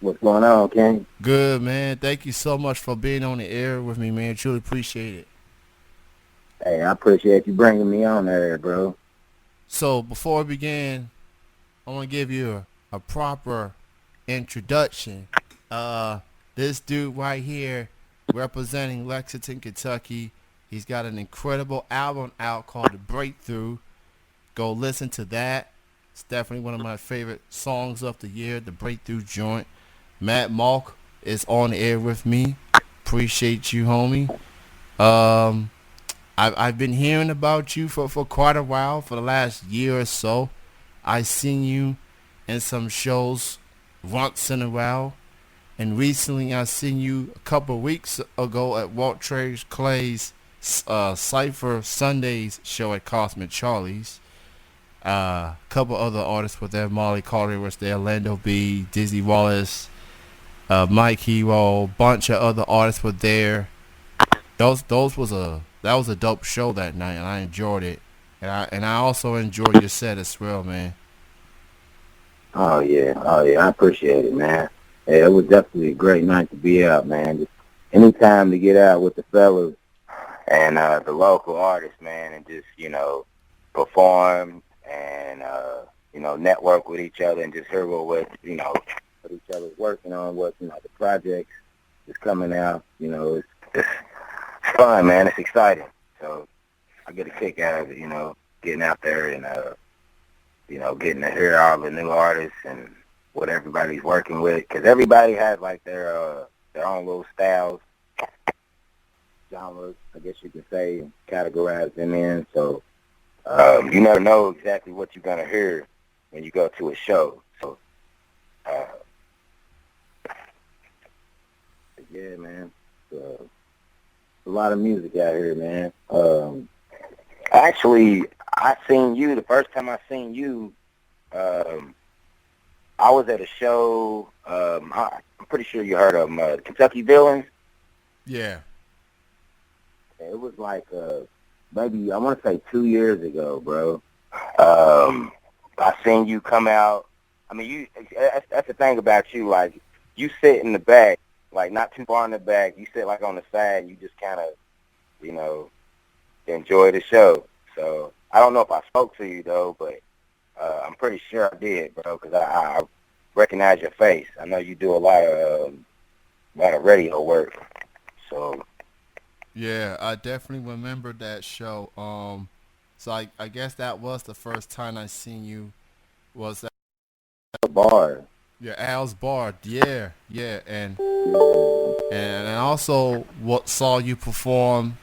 What's going on, King? Good, man. Thank you so much for being on the air with me, man. Truly appreciate it. Hey, I appreciate you bringing me on there, bro. So, before we begin, I want to give you a proper introduction. Uh, this dude right here, representing Lexington, Kentucky, he's got an incredible album out called The Breakthrough. Go listen to that. It's definitely one of my favorite songs of the year, The Breakthrough joint. Mad Malc is on the air with me. Appreciate you, homie. Um, I've been hearing about you for quite a while, for the last year or so. I seen you in some shows once in a while, and recently I seen you a couple of weeks ago at Walt Trace Clay's Cypher Sundays show at Cosmic Charlie's. A couple other artists were there. Molly Carter was there. Lando B, Dizzy Wallace, Mike Hero, bunch of other artists were there. Those was a that was a dope show that night, and I enjoyed it. And I also enjoyed your set as well, man. Oh yeah, I appreciate it, man. Hey, it was definitely a great night to be out, man. Just anytime to get out with the fellas and the local artists, man, and just perform and network with each other and just hear what each other's working on, what the projects is coming out. It's fun, man. It's exciting. So I get a kick out of it, getting out there and getting to hear all the new artists and what everybody's working with, because everybody has like their own little styles, genres, I guess you could say, and categorize them in. So you never know exactly what you're gonna hear when you go to a show. So uh, yeah, man, a lot of music out here, man. Actually, I seen you the first time I seen you. Um, I was at a show. I'm pretty sure you heard of Kentucky Villains. Yeah. It was like maybe I want to say 2 years ago, bro. Um, I seen you come out. I mean, that's the thing about you. Like, you sit in the back, like not too far in the back. You sit like on the side, and you just kind of, you know, enjoy the show. So I don't know if I spoke to you though, but I'm pretty sure I did, bro, because I recognize your face. I know you do a lot of radio work. So Yeah, I definitely remember that show. So I guess that was the first time I seen you was at the bar. your Al's bar. Yeah, yeah, Yeah. and I also what saw you perform.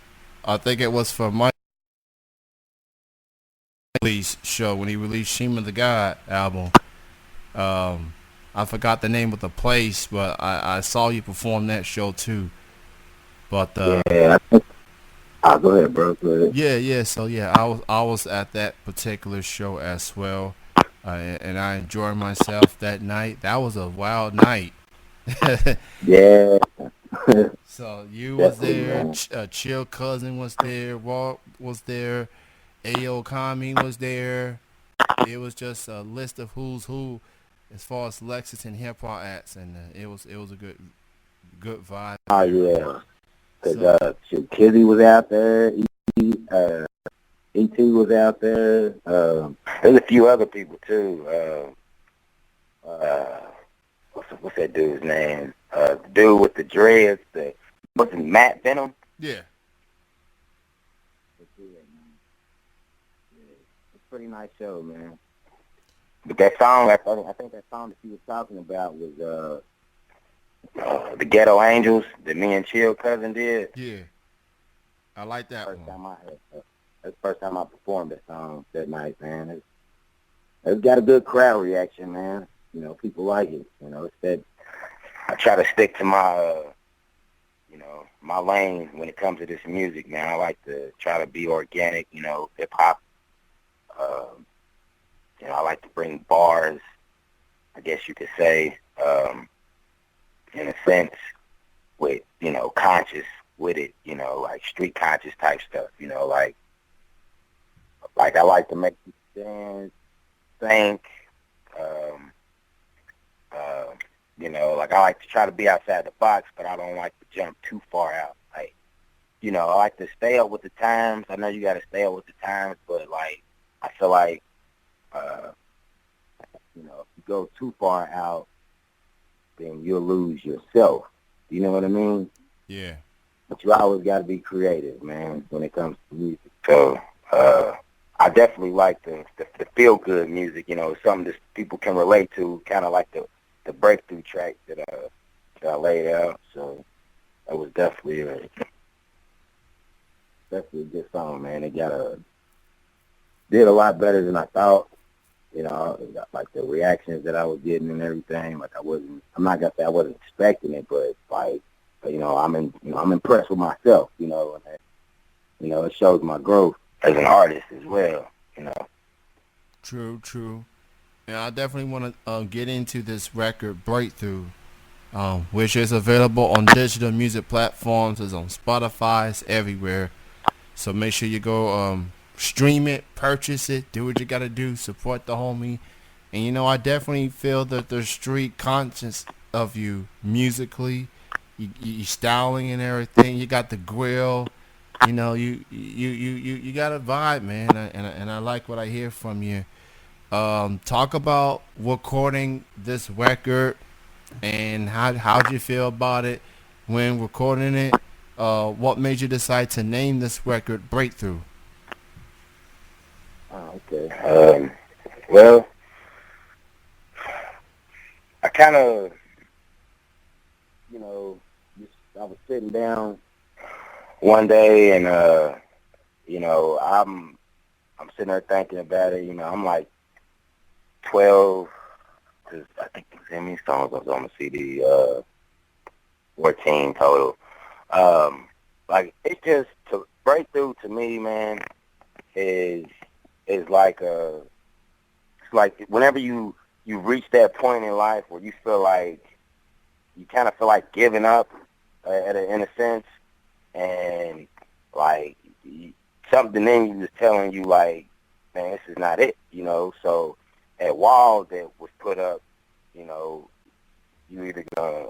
I think it was for Mike Lee's show when he released Shima the God album. Um, I forgot the name of the place, but I saw you perform that show too. But Yeah. I'll go ahead, bro. Go ahead. yeah, yeah. So yeah, I was at that particular show as well, and I enjoyed myself that night. That was a wild night. Yeah. So you was Definitely, there, man. Chill Cousin was there, Walt was there, Ayo Kami was there. It was just a list of who's who as far as Lexington hip hop acts, and it was a good vibe Oh there. yeah. Cause So shoot, Kizzy was out there. Uh, E.T. was out there. There's a few other people too. What's that dude's name? The dude with the dreads. What's it, Matt Venom? yeah, It's a pretty nice show, man. But that song, I think that song that she was talking about was the Ghetto Angels that me and Chill Cousin did. yeah, I like that First one. time I had, that's the first time I performed that song that night, man. It's got a good crowd reaction, man. People like it. It's that I try to stick to my lane when it comes to this music, man. I like to try to be organic, hip hop. Um, I like to bring bars, I guess you could say, in a sense, with, conscious with it, like street conscious type stuff, like I like to make people dance, think, um, uh, You know, like I like to try to be outside the box, but I don't like to jump too far out. Like, you know, I like to stay up with the times. I know you got to stay up with the times, but like, I feel like, uh, you know, if you go too far out, then you'll lose yourself. You know what I mean? Yeah. But you always got to be creative, man, when it comes to music. So, I definitely like the feel good music. You know, something that people can relate to, kind of like the breakthrough track that I laid out. So that was definitely a good song, man. It did a lot better than I thought. You know, like the reactions that I was getting and everything. Like I'm not gonna say I wasn't expecting it, but like, you know, I'm impressed with myself. You know, and you know, it shows my growth as an artist as well. You know. True, true. And I definitely want to get into this record Breakthrough, which is available on digital music platforms. It's on Spotify. It's everywhere. So make sure you go stream it, purchase it, do what you got to do, support the homie. And you know, I definitely feel that the street conscious of you musically, you styling and everything. You got the grill. You know, you got a vibe, man, and I like what I hear from you. Talk about recording this record and how'd you feel about it when recording it? What made you decide to name this record Breakthrough? Oh, okay. Well, I kind of, you know, I was sitting down one day, and you know, I'm sitting there thinking about it. You know, I'm like 12, cause I think how many songs was on the CD? 14 total. Like it's just to break through to me, man, is is like it's like whenever you reach that point in life where you feel like you kind of feel like giving up in a sense, and like something in you is telling you like, man, this is not it, you know. So that wall that was put up, you know, you either gonna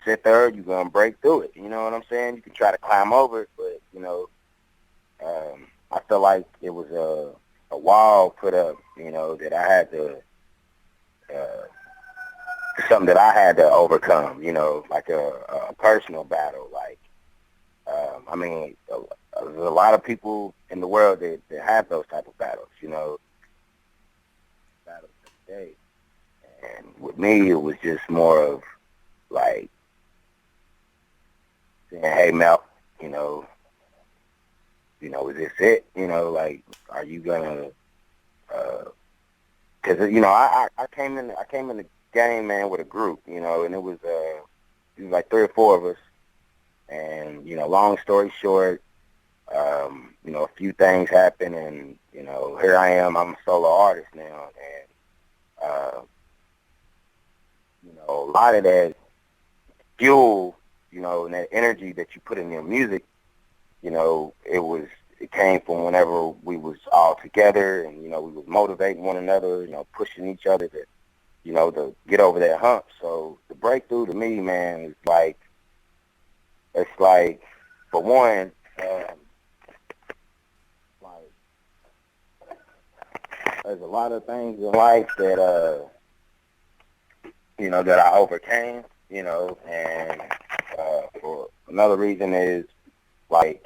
sit there, or you gonna break through it. You know what I'm saying? You can try to climb over it, but you know, I feel like it was a wall put up, you know, that I had to. Something that I had to overcome, you know, like a personal battle. Like, I mean, there's a lot of people in the world that have those type of battles, you know, battles every day. And with me, it was just more of like saying, "Hey, Malc, you know, is this it? You know, like, are you gonna?" Because you know, I came in the game, man, with a group, you know, and it was like 3 or 4 of us. And, you know, long story short, you know, a few things happened, and, you know, here I am. I'm a solo artist now. And, you know, a lot of that fuel, you know, and that energy that you put in your music, you know, it came from whenever we was all together, and, you know, we was motivating one another, you know, pushing each other to, you know, to get over that hump. So the breakthrough to me, man, is like, it's like, for one, like, there's a lot of things in life that, you know, that I overcame, you know, and for another reason is, like,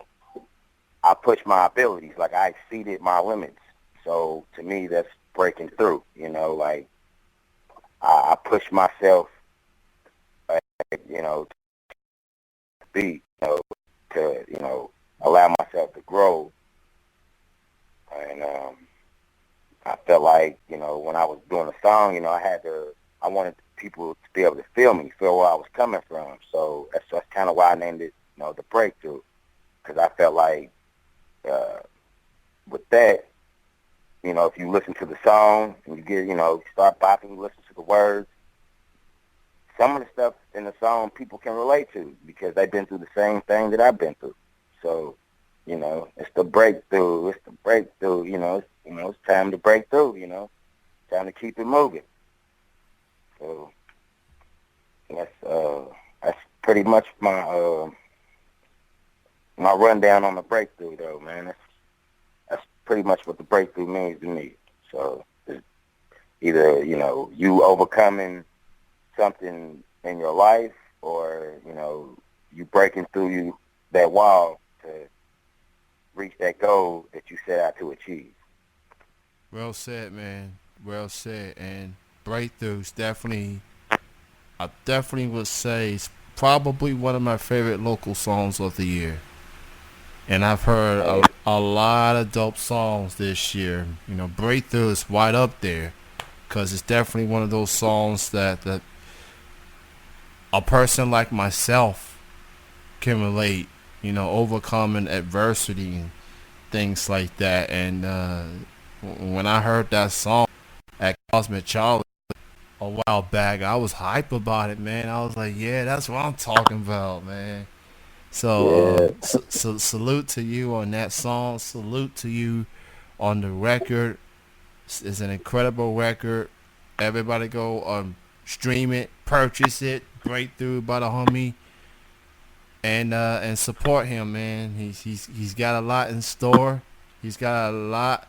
I pushed my abilities, like, I exceeded my limits. So to me, that's breaking through, you know, like, I pushed myself, you know, to be, you know, to, you know, allow myself to grow. And I felt like, you know, when I was doing a song, you know, I wanted people to be able to feel me, feel where I was coming from. So that's kind of why I named it, you know, The Breakthrough, because I felt like with that, you know, if you listen to the song and you get, you know, start bopping, you listen to the words, some of the stuff in the song people can relate to because they've been through the same thing that I've been through. So, you know, it's the breakthrough. It's the breakthrough. It's time to break through. You know, time to keep it moving. So pretty much my rundown on the breakthrough, though, man. That's pretty much what the breakthrough means to me. So it's either you overcoming something in your life, or you breaking through that wall to reach that goal that you set out to achieve. Well said, man. Well said. And breakthroughs definitely, I definitely would say, it's probably one of my favorite local songs of the year. And I've heard Hey, a lot of dope songs this year. Breakthrough is right up there because it's definitely one of those songs that a person like myself can relate. Overcoming adversity and things like that. And when I heard that song at Cosmic Charlie a while back, I was hype about it, man. I was like, yeah, that's what I'm talking about, man. So, yeah, salute to you on that song. Salute to you on the record. It's an incredible record. Everybody go stream it, purchase it. Breakthrough by the homie, and support him, man. He's got a lot in store. He's got a lot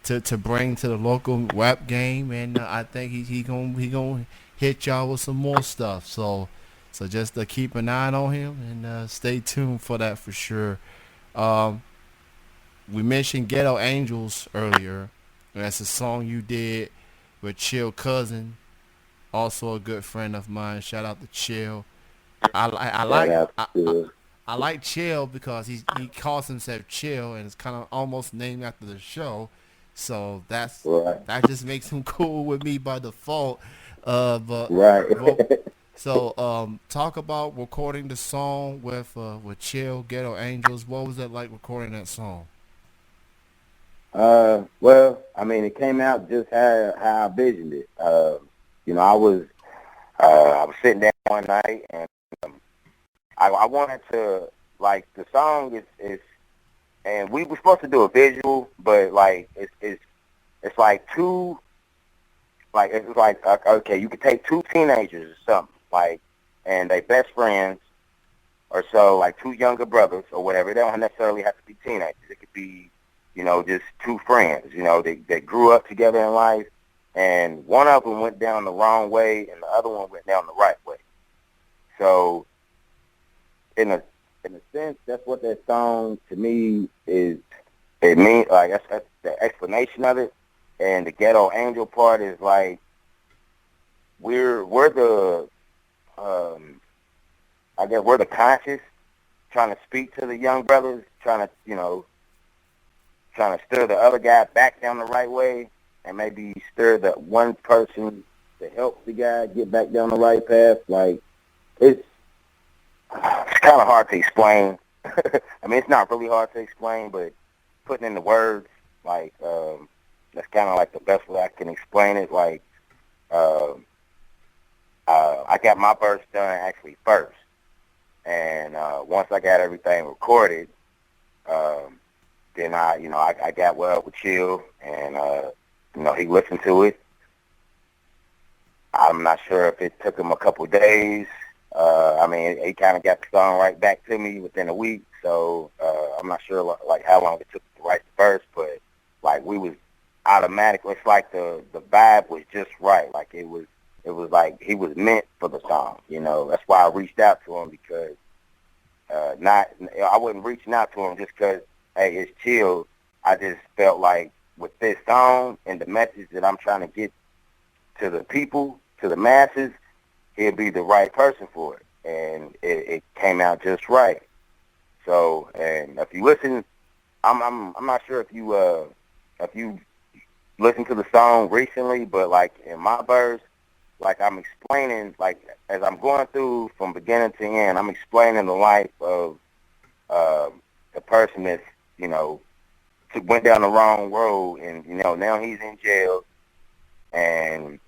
to bring to the local rap game, and I think he gonna hit y'all with some more stuff. So just keep an eye on him and stay tuned for that for sure. Um, we mentioned Ghetto Angels earlier. That's a song you did with Chill Cousin, also a good friend of mine. Shout out to Chill. I li- I shout like out I, I, to I like Chill because he calls himself Chill and it's kind of almost named after the show. So right, that just makes him cool with me by default. But right. well, so talk about recording the song with Chill Ghetto Angels. What was it like recording that song? Well, I mean, it came out just how I visioned it. I was sitting down one night, and I wanted to, like, the song is and we were supposed to do a visual, but like it's like two, like it's like okay, you could take two teenagers or something, like, and they best friends or so, like two younger brothers or whatever. They don't necessarily have to be teenagers. It could be, just two friends. They grew up together in life, and one of them went down the wrong way, and the other one went down the right way. So in a sense, that's what that song to me is. It means, like, that's the explanation of it. And the Ghetto Angel part is like we're the I guess we're the conscious trying to speak to the young brothers, trying to steer the other guy back down the right way, and maybe steer the one person to help the guy get back down the right path. Like, it's kind of hard to explain. I mean, it's not really hard to explain, but putting into words, like, that's kind of like the best way I can explain it. Like, um, I got my verse done actually first, and once I got everything recorded, um, then I got well with Chill, and he listened to it. I'm not sure if it took him a couple days. I mean, he kind of got the song right back to me within a week, so I'm not sure like how long it took to write the verse, but like we was automatically, it's like the vibe was just right. Like it was like he was meant for the song. That's why I reached out to him, because not I wasn't reaching out to him just because hey, it's Chill. I just felt like with this song and the message that I'm trying to get to the people, to the masses, he'll be the right person for it. And it came out just right. So, and if you listen, I'm not sure if you listen to the song recently, but like in my verse, like I'm explaining, like as I'm going through from beginning to end, I'm explaining the life of the person that's went down the wrong road, and now he's in jail, and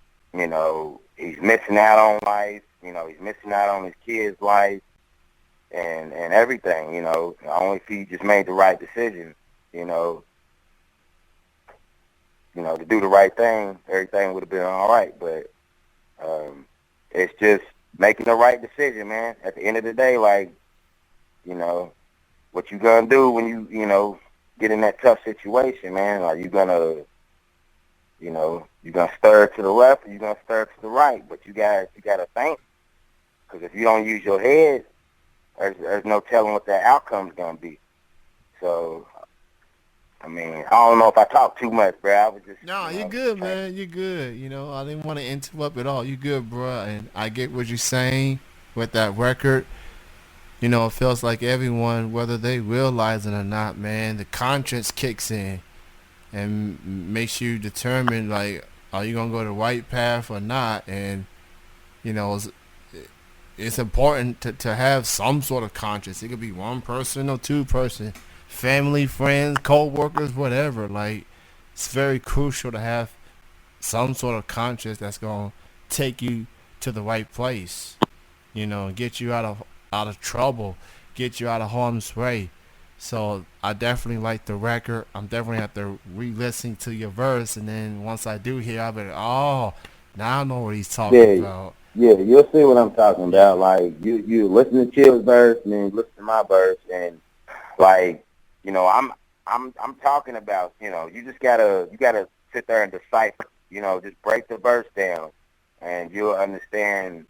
he's missing out on life. He's missing out on his kid's life and everything. Only if he just made the right decision. You know, to do the right thing, everything would have been all right. But it's just making the right decision, man. At the end of the day, like, you know, what you gonna do when you get in that tough situation, man? Are you gonna, you gonna stir to the left or you gonna stir to the right? But you gotta think, because if you don't use your head, there's no telling what that outcome's gonna be. So, I mean, I don't know if I talk too much, bro. I was just, No, you're good, man. You're good. I didn't want to interrupt at all. You good, bro. And I get what you're saying with that record. It feels like everyone, whether they realize it or not, man, the conscience kicks in and makes you determine, like, are you gonna go the right path or not? And you know, it's, it's important to have some sort of conscience. It could be one person or two person, family, friends, co-workers, whatever. Like, it's very crucial to have some sort of conscience that's gonna take you to the right place. Get you out of trouble, get you out of harm's way. So I definitely like the record. I'm definitely have to re-listen to your verse, and then once I do hear, I'll be like, oh, now I know what he's talking yeah, about. yeah, you'll see what I'm talking Yeah, about. Like, you listen to Chill's verse and then you listen to my verse, and like, I'm talking about, you just gotta sit there and decipher, just break the verse down, and you'll understand,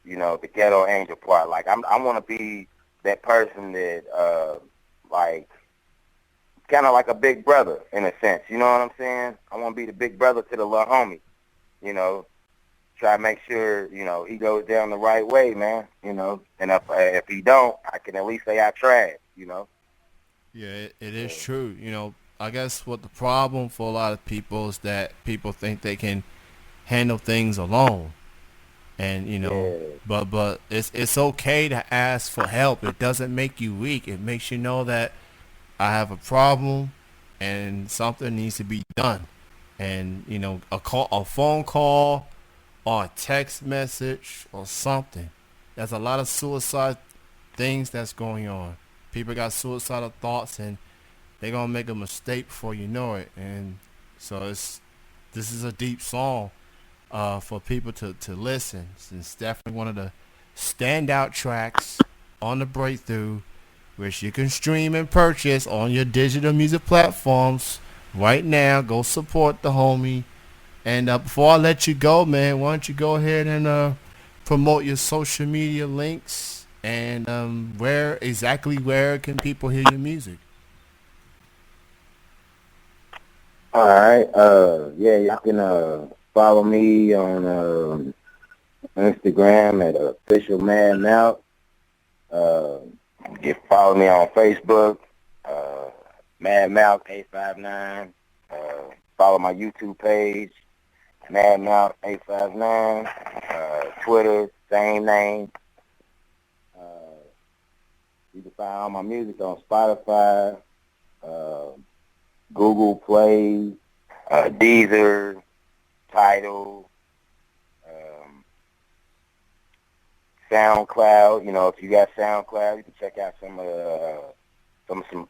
the ghetto angel part. Like, I want to be that person that, like, kind of like a big brother in a sense. You know what I'm saying? I want to be the big brother to the little homie. You know, try to make sure he goes down the right way, man. And if he don't, I can at least say I tried. yeah, it is So, true. I guess what the problem for a lot of people is that people think they can handle things alone, and yeah, but it's okay to ask for help. It doesn't make you weak. It makes you know that I have a problem and something needs to be done. And a phone call or a text message or something. There's a lot of suicide things that's going on. People got suicidal thoughts and they're gonna make a mistake before you know it. And so this is a deep song for people to listen. It's definitely one of the standout tracks on the Breakthrough, which you can stream and purchase on your digital music platforms right now. Go support the homie. And before I let you go, man, why don't you go ahead and promote your social media links and where can people hear your music? all right. Yeah, y'all can follow me on Instagram at official Mad Malc. Uh, you can follow me on Facebook, uh, Mad Malc 859. Follow my YouTube page, Mad Malc 859. Twitter, same name. Uh, you can find all my music on Spotify, uh, Google Play, Deezer, Tidal, um, SoundCloud. If you got SoundCloud, you can check out some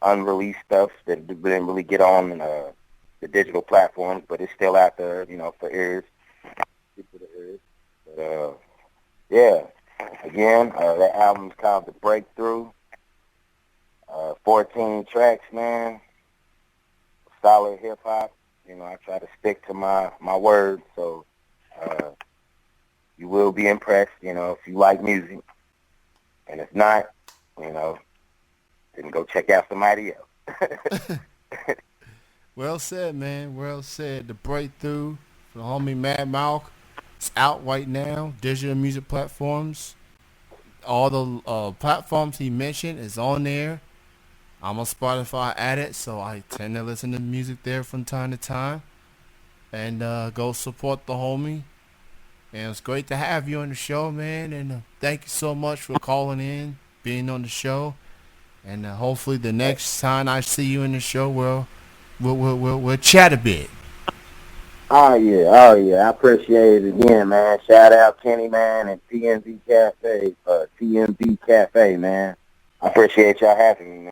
unreleased stuff that didn't really get on the digital platforms, but it's still out there, for ears, good for the ears. But yeah, again, that album's called The Breakthrough. 14 tracks, man. Solid hip hop. I try to stick to my word, so uh, you will be impressed, if you like music. And if not, you know, then go check out somebody else. Well said, man. Well said. The Breakthrough for the homie Mad Malc. It's out right now. Digital music platforms. All the platforms he mentioned is on there. I'm a Spotify addict, so I tend to listen to music there from time to time. And go support the homie. And it's great to have you on the show, man. And thank you so much for calling in, being on the show. And hopefully the next time I see you in the show, we'll chat a bit. Oh yeah, I appreciate it again, man. Shout out Kenny, man, and TMV Cafe, man. I appreciate y'all having me, man.